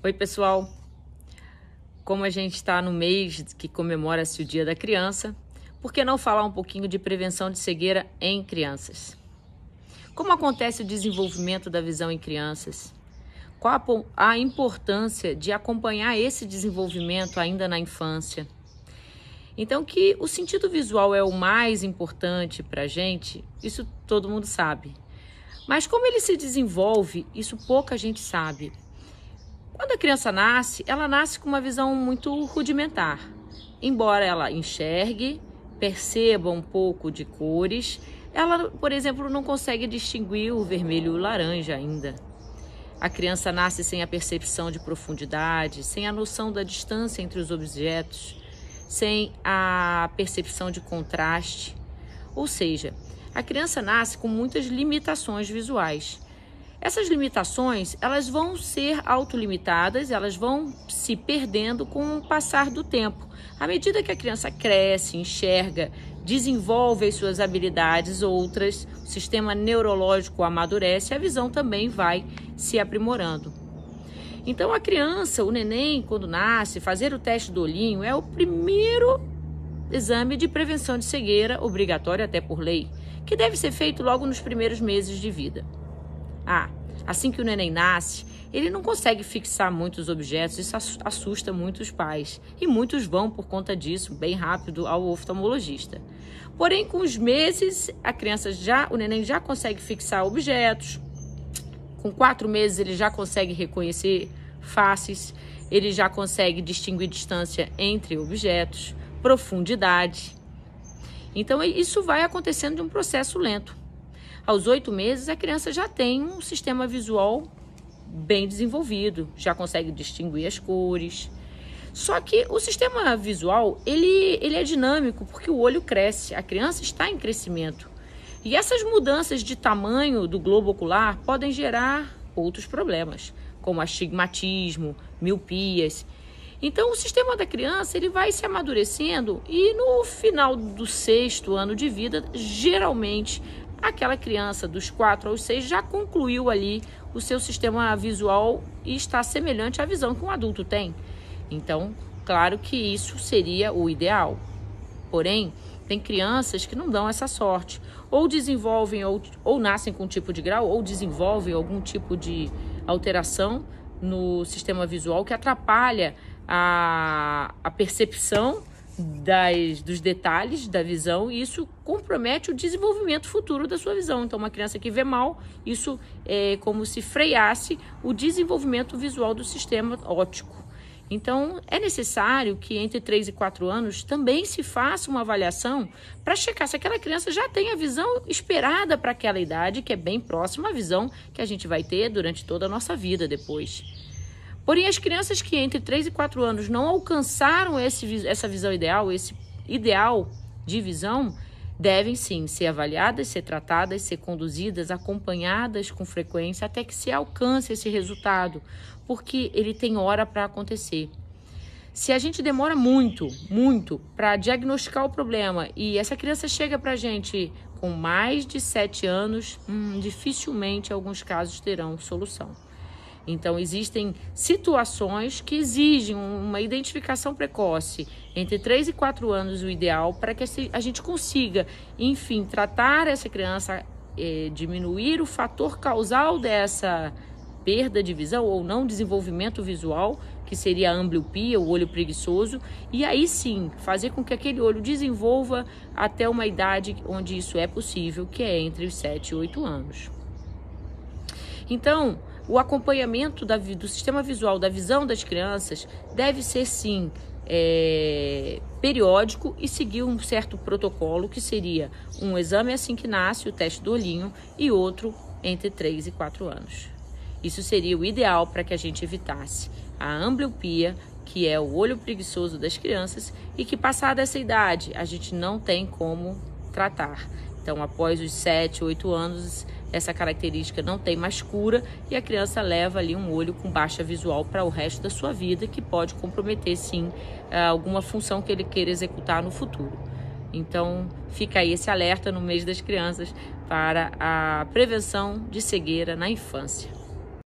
Oi, pessoal! Como a gente está no mês que comemora-se o Dia da Criança, por que não falar um pouquinho de prevenção de cegueira em crianças? Como acontece o desenvolvimento da visão em crianças? Qual a importância de acompanhar esse desenvolvimento ainda na infância? Então, que o sentido visual é o mais importante para a gente, isso todo mundo sabe. Mas como ele se desenvolve, isso pouca gente sabe. Quando a criança nasce, ela nasce com uma visão muito rudimentar. Embora ela enxergue, perceba um pouco de cores, ela, por exemplo, não consegue distinguir o vermelho e o laranja ainda. A criança nasce sem a percepção de profundidade, sem a noção da distância entre os objetos, sem a percepção de contraste. Ou seja, a criança nasce com muitas limitações visuais. Essas limitações, elas vão ser autolimitadas, elas vão se perdendo com o passar do tempo. À medida que a criança cresce, enxerga, desenvolve as suas habilidades outras, o sistema neurológico amadurece, a visão também vai se aprimorando. Então a criança, o neném, quando nasce, fazer o teste do olhinho é o primeiro exame de prevenção de cegueira, obrigatório até por lei, que deve ser feito logo nos primeiros meses de vida. Assim que o neném nasce, ele não consegue fixar muitos objetos, isso assusta muitos pais. E muitos vão, por conta disso, bem rápido ao oftalmologista. Porém, com os meses, o neném já consegue fixar objetos. Com 4 meses, ele já consegue reconhecer faces, ele já consegue distinguir distância entre objetos, profundidade. Então, isso vai acontecendo de um processo lento. Aos 8 meses, a criança já tem um sistema visual bem desenvolvido, já consegue distinguir as cores. Só que o sistema visual, ele é dinâmico porque o olho cresce, a criança está em crescimento. E essas mudanças de tamanho do globo ocular podem gerar outros problemas, como astigmatismo, miopias. Então, o sistema da criança ele vai se amadurecendo e no final do 6º ano de vida, geralmente, aquela criança dos 4 aos 6 já concluiu ali o seu sistema visual e está semelhante à visão que um adulto tem. Então, claro que isso seria o ideal. Porém, tem crianças que não dão essa sorte. Ou desenvolvem, ou nascem com um tipo de grau, ou desenvolvem algum tipo de alteração no sistema visual que atrapalha a percepção dos detalhes da visão, e isso compromete o desenvolvimento futuro da sua visão. Então, uma criança que vê mal, isso é como se freasse o desenvolvimento visual do sistema óptico. Então, é necessário que entre 3 e 4 anos também se faça uma avaliação para checar se aquela criança já tem a visão esperada para aquela idade, que é bem próxima à visão que a gente vai ter durante toda a nossa vida depois. Porém, as crianças que entre 3 e 4 anos não alcançaram essa visão ideal, esse ideal de visão, devem sim ser avaliadas, ser tratadas, ser conduzidas, acompanhadas com frequência até que se alcance esse resultado, porque ele tem hora para acontecer. Se a gente demora muito para diagnosticar o problema e essa criança chega para a gente com mais de 7 anos, dificilmente alguns casos terão solução. Então, existem situações que exigem uma identificação precoce entre 3 e 4 anos, o ideal, para que a gente consiga, enfim, tratar essa criança, diminuir o fator causal dessa perda de visão ou não desenvolvimento visual, que seria a ambliopia, o olho preguiçoso, e aí sim, fazer com que aquele olho desenvolva até uma idade onde isso é possível, que é entre os 7 e 8 anos. Então, o acompanhamento do sistema visual, da visão das crianças, deve ser sim periódico e seguir um certo protocolo, que seria um exame assim que nasce, o teste do olhinho, e outro entre 3 e 4 anos. Isso seria o ideal para que a gente evitasse a ambliopia, que é o olho preguiçoso das crianças, e que passada essa idade a gente não tem como tratar. Então, após os 7, 8 anos, essa característica não tem mais cura e a criança leva ali um olho com baixa visual para o resto da sua vida, que pode comprometer, sim, alguma função que ele queira executar no futuro. Então, fica aí esse alerta no mês das crianças para a prevenção de cegueira na infância.